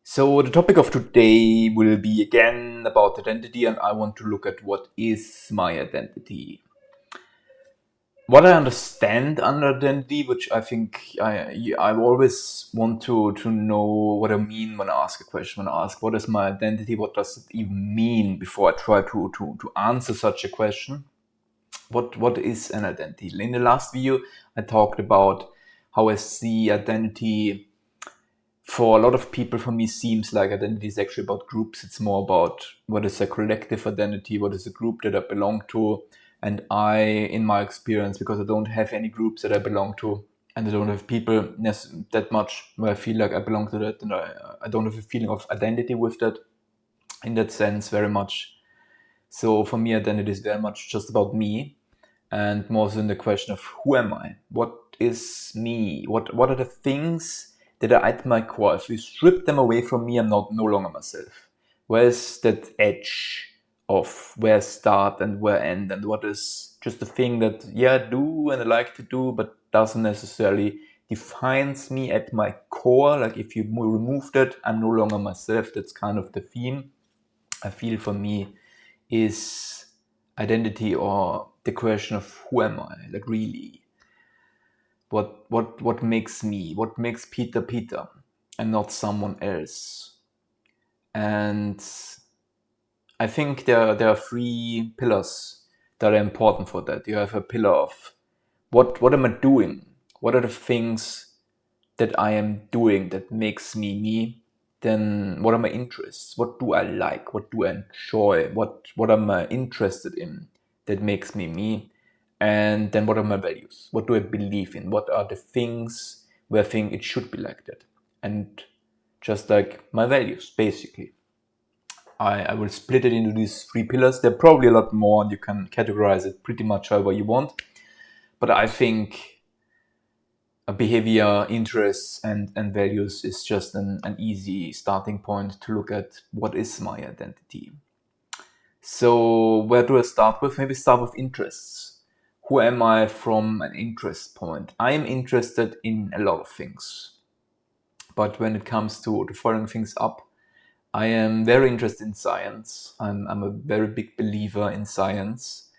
So the topic of today will be again about identity, and I want to look at what is my identity. What I understand under identity, which I think I always want to know what I mean when I ask a question. When I ask what is my identity, what does it even mean before I try to answer such a question. What is an identity? In the last video, I talked about how I see identity. For a lot of people, for me, seems like identity is actually about groups. It's more about what is a collective identity, what is a group that I belong to. And in my experience, because I don't have any groups that I belong to, and I don't have people that much where I feel like I belong to that, and I don't have a feeling of identity with that, in that sense, very much. So for me, identity is very much just about me, and more so in the question of who am I? What is me? What are the things that are at my core? If we strip them away from me, I'm no longer myself. Where's that edge of where I start and where I end, and what is just the thing that I do and I like to do, but doesn't necessarily defines me at my core. Like if you remove that, I'm no longer myself. That's kind of the theme I feel for me is identity, or the question of who am I, like really what makes me, what makes Peter Peter and not someone else. And I think there are three pillars that are important for that. You have a pillar of what am I doing, what are the things that I am doing that makes me me. Then what are my interests? What do I like? What do I enjoy? What am I interested in that makes me me? And then what are my values? What do I believe in? What are the things where I think it should be like that? And just like my values, basically. I will split it into these three pillars. There are probably a lot more, and you can categorize it pretty much however you want. But I think behavior, interests, and values is just an easy starting point to look at what is my identity. So where do I start with? Maybe start with interests. Who am I from an interest point? I am interested in a lot of things. But when it comes to following things up, I am very interested in science. I'm a very big believer in science.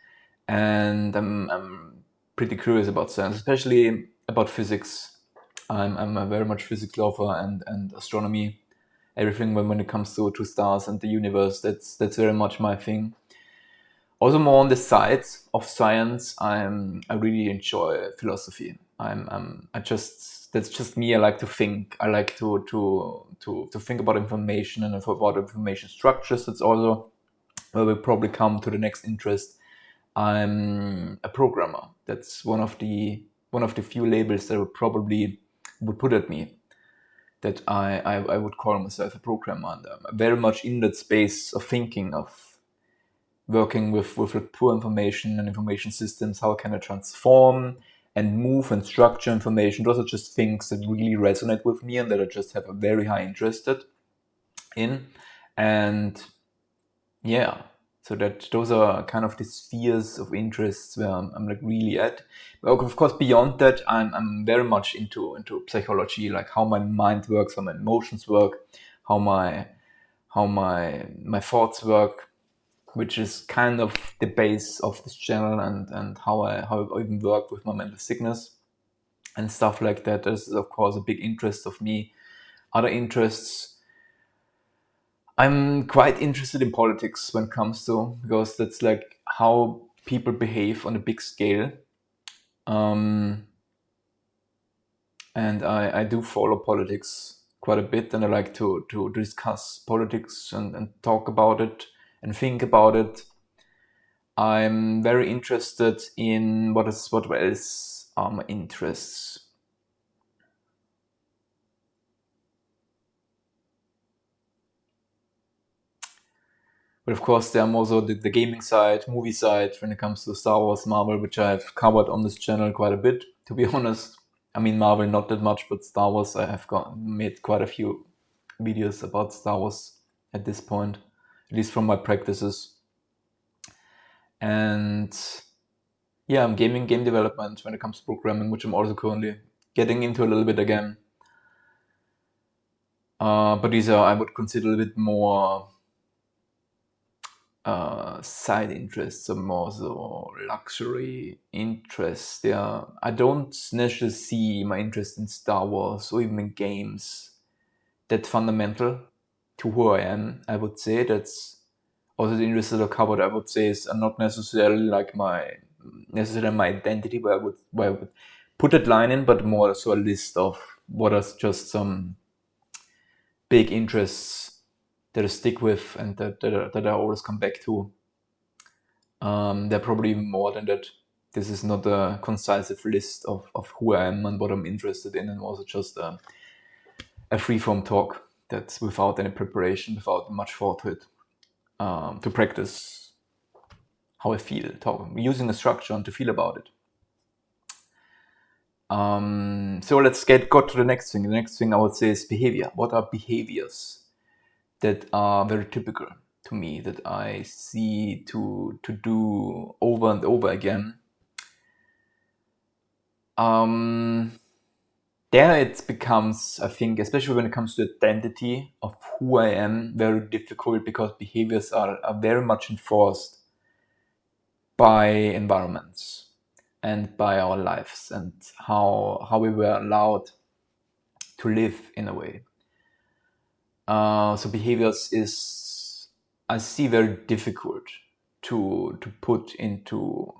And I'm pretty curious about science, especially about physics. I'm a very much physics lover, and astronomy, everything when it comes to stars and the universe. That's very much my thing. Also, more on the side of science, I really enjoy philosophy. I just that's just me. I like to think. I like to think about information and about information structures. That's also where we probably come to the next interest. I'm a programmer. That's one of the few labels that would put at me, that I would call myself a programmer. And I'm very much in that space of thinking, of working with like poor information and information systems. How can I transform and move and structure information? Those are just things that really resonate with me and that I just have a very high interest in. And yeah, so that those are kind of the spheres of interests where I'm like really at. But of course, beyond that, I'm very much into psychology, like how my mind works, how my emotions work, how my thoughts work, which is kind of the base of this channel, and how I even work with my mental sickness and stuff like that. This is of course a big interest of me. Other interests, I'm quite interested in politics when it comes to, because that's like how people behave on a big scale. Um, and I do follow politics quite a bit, and I like to discuss politics and talk about it and think about it. I'm very interested in what else are my interests. But of course, there are also the gaming side, movie side, when it comes to Star Wars, Marvel, which I've covered on this channel quite a bit, to be honest. I mean, Marvel not that much, but Star Wars, I have made quite a few videos about Star Wars at this point, at least from my practices. And yeah, I'm game development when it comes to programming, which I'm also currently getting into a little bit again. But these are, I would consider, a little bit more side interests, or more so luxury interests. I don't necessarily see my interest in Star Wars or even in games that fundamental to who I am. I would say that's also the interests that are covered. I would say is not necessarily like my identity, where I would put that line in, but more so a list of what are just some big interests that I stick with and that I always come back to. There are probably more than that. This is not a concise list of who I am and what I'm interested in, and also just a free-form talk that's without any preparation, without much thought to it, to practice how I feel, using a structure and to feel about it. So let's go to the next thing. The next thing I would say is behavior. What are behaviors that are very typical to me, that I see to do over and over again? There it becomes, I think, especially when it comes to identity of who I am, very difficult, because behaviors are very much enforced by environments and by our lives and how we were allowed to live in a way. So behaviors is, I see, very difficult to put into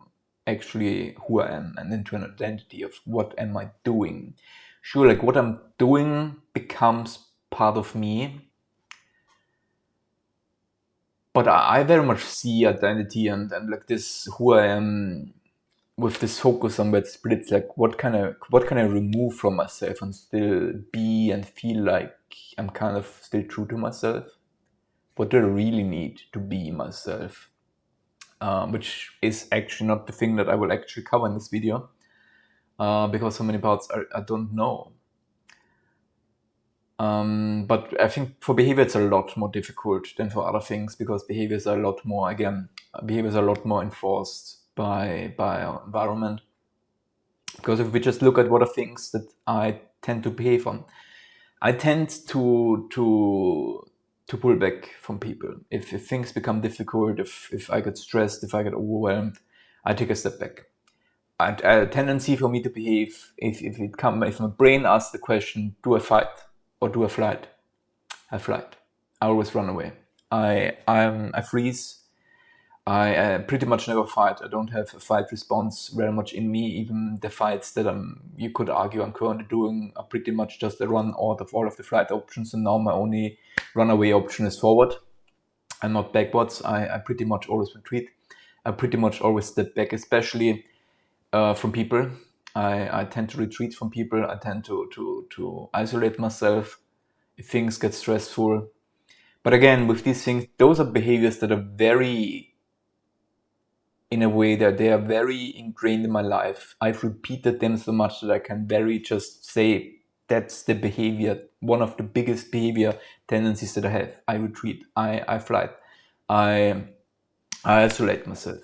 actually who I am and into an identity of what am I doing. Sure, like what I'm doing becomes part of me, but I very much see identity and like this who I am with this focus on that splits, like what can I remove from myself and still be and feel like I'm kind of still true to myself. What do I really need to be myself? Which is actually not the thing that I will actually cover in this video, because so many parts I don't know. But I think for behavior it's a lot more difficult than for other things, because behaviors are a lot more enforced by our environment. Because if we just look at what are things that I tend to behave on, I tend to pull back from people. If things become difficult, if I get stressed, if I get overwhelmed, I take a step back. A tendency for me to behave, if my brain asks the question, do I fight or do I flight? I flight. I always run away. I freeze. I pretty much never fight. I don't have a fight response very much in me. Even the fights that you could argue I'm currently doing are pretty much just a run out of all of the flight options, and now my only runaway option is forward and not backwards. I pretty much always retreat. I pretty much always step back, especially from people. I tend to retreat from people. I tend to isolate myself if things get stressful. But again, with these things, those are behaviors that are very, in a way that they are very ingrained in my life. I've repeated them so much that I can very just say that's the behavior, one of the biggest behavior tendencies that I have. I retreat, I flight, I isolate myself.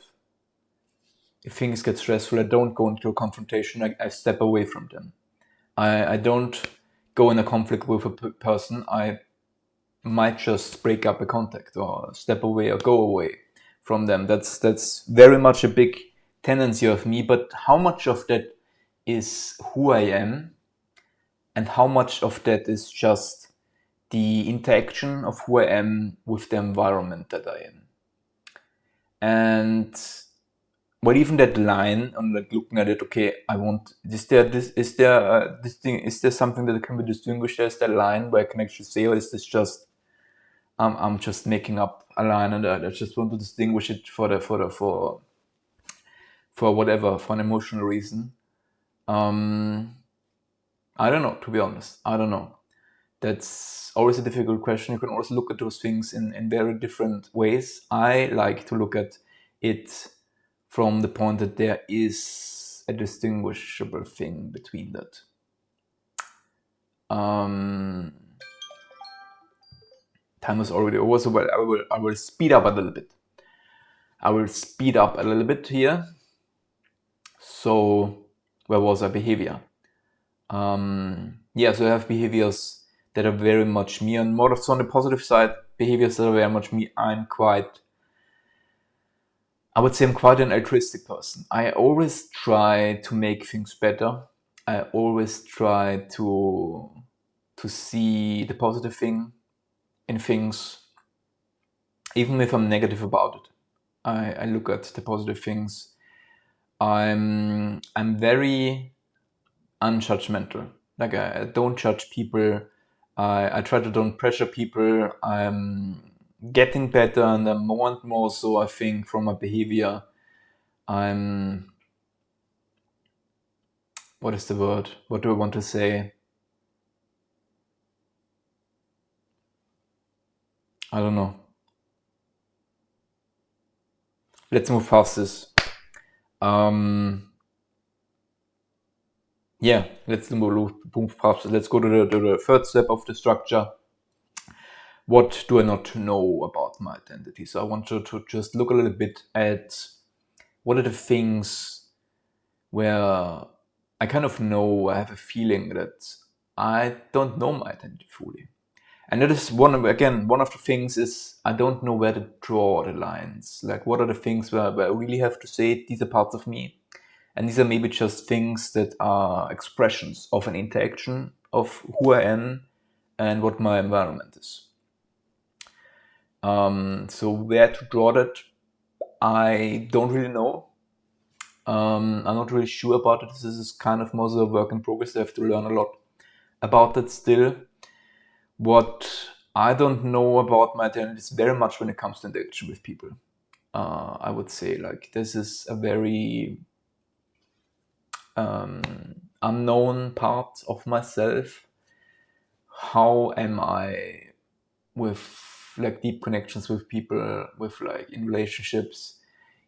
If things get stressful, I don't go into a confrontation, I step away from them. I don't go in a conflict with a person. I might just break up a contact or step away or go away from them. That's very much a big tendency of me. But how much of that is who I am, and how much of that is just the interaction of who I am with the environment that I am? And well, even that line on like looking at it, okay, is there something that can be distinguished? Is there a line where I can actually say, or is this just I'm just making up a line, and I just want to distinguish it for whatever, for an emotional reason. I don't know, to be honest. I don't know. That's always a difficult question. You can also look at those things in very different ways. I like to look at it from the point that there is a distinguishable thing between that. Time is already over, so I will speed up a little bit. Here. So, where was our behavior? So I have behaviors that are very much me. And more so on the positive side, behaviors that are very much me. I would say I'm quite an altruistic person. I always try to make things better. I always try to see the positive thing in things, even if I'm negative about it. I look at the positive things. I'm very unjudgmental. Like I don't judge people. I try to don't pressure people. I'm getting better, and more and more so. I think from my behavior, I'm. What is the word? What do I want to say? I don't know. Let's move past this. Yeah, let's move past. Let's go to the third step of the structure. What do I not know about my identity? So I want to just look a little bit at what are the things where I kind of know, I have a feeling that I don't know my identity fully. And that is one of the things is I don't know where to draw the lines. Like what are the things where I really have to say these are parts of me, and these are maybe just things that are expressions of an interaction of who I am and what my environment is. So where to draw that, I don't really know. I'm not really sure about it. This is kind of more a work in progress. I have to learn a lot about that still. What I don't know about my identity is very much when it comes to interaction with people. I would say like this is a very unknown part of myself. How am I with like deep connections with people, with like in relationships,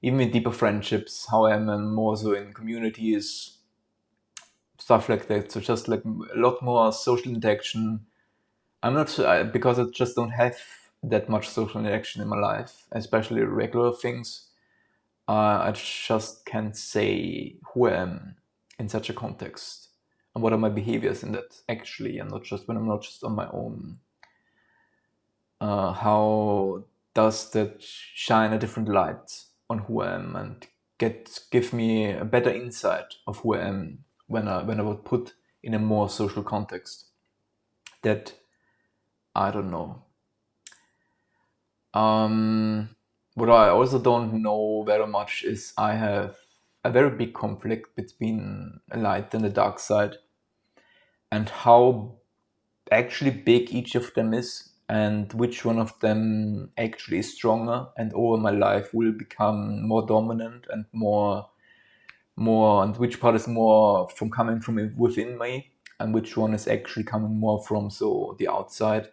even in deeper friendships? How am I more so in communities, stuff like that? So just like a lot more social interaction. I'm not sure because I just don't have that much social interaction in my life, especially regular things. I just can't say who I am in such a context and what are my behaviors in that actually, and not just when I'm not just on my own. How does that shine a different light on who I am and give me a better insight of who I am when I would put in a more social context? That I don't know. What I also don't know very much is I have a very big conflict between a light and a dark side, and how actually big each of them is, and which one of them actually is stronger and over my life will become more dominant and more, and which part is more from coming from within me, and which one is actually coming more from the outside.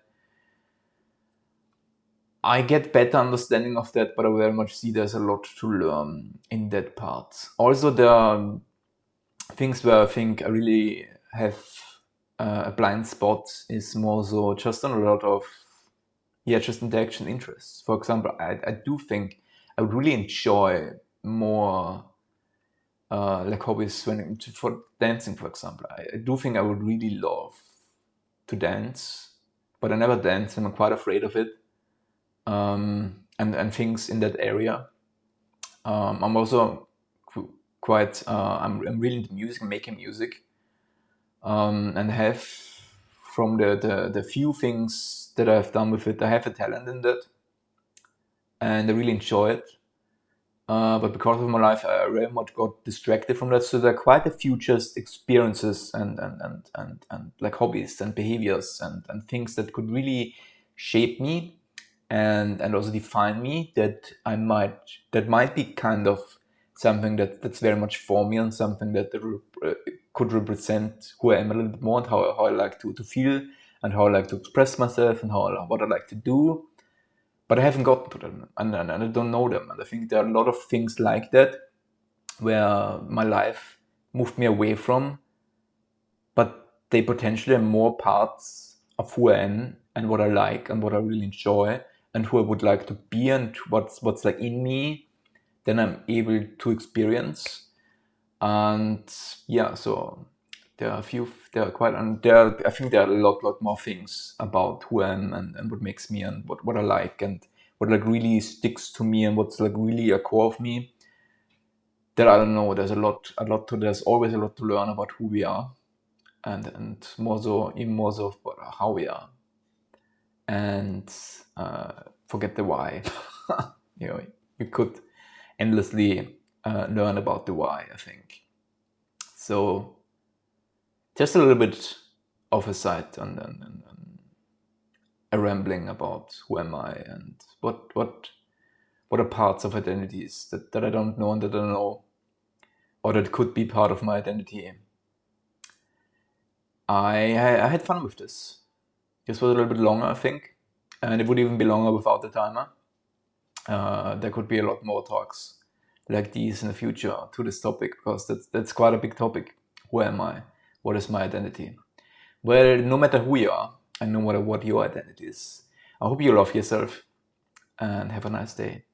I get better understanding of that, but I very much see there's a lot to learn in that part. Also, there are things where I think I really have a blind spot is more so just on a lot of, just interaction interests. For example, I do think I would really enjoy more like hobbies for dancing, for example. I do think I would really love to dance, but I never dance and I'm quite afraid of it. And things in that area. I'm also quite I'm really into music, making music, and have from the few things that I've done with it, I have a talent in that, and I really enjoy it. But because of my life, I very much got distracted from that. So there are quite a few just experiences and like hobbies and behaviors and things that could really shape me and also define me that might be kind of something that's very much for me, and something that could represent who I am a little bit more, and how I like to feel, and how I like to express myself, and what I like to do. But I haven't gotten to them, and I don't know them. And I think there are a lot of things like that where my life moved me away from, but they potentially are more parts of who I am and what I like and what I really enjoy and who I would like to be and what's like in me, then I'm able to experience. And yeah, so there are a few. There are quite. I think there are a lot more things about who I am and what makes me and what I like and what like really sticks to me and what's like really a core of me. That I don't know. There's a lot to. There's always a lot to learn about who we are, and even more so about how we are, and forget the why. You could endlessly learn about the why, I think. So just a little bit of a side and a rambling about who am I and what are parts of identities that I don't know and that I don't know, or that could be part of my identity. I had fun with this. This was a little bit longer, I think, and it would even be longer without the timer. There could be a lot more talks like these in the future to this topic, because that's quite a big topic. Who am I? What is my identity? Well, no matter who you are, and no matter what your identity is, I hope you love yourself and have a nice day.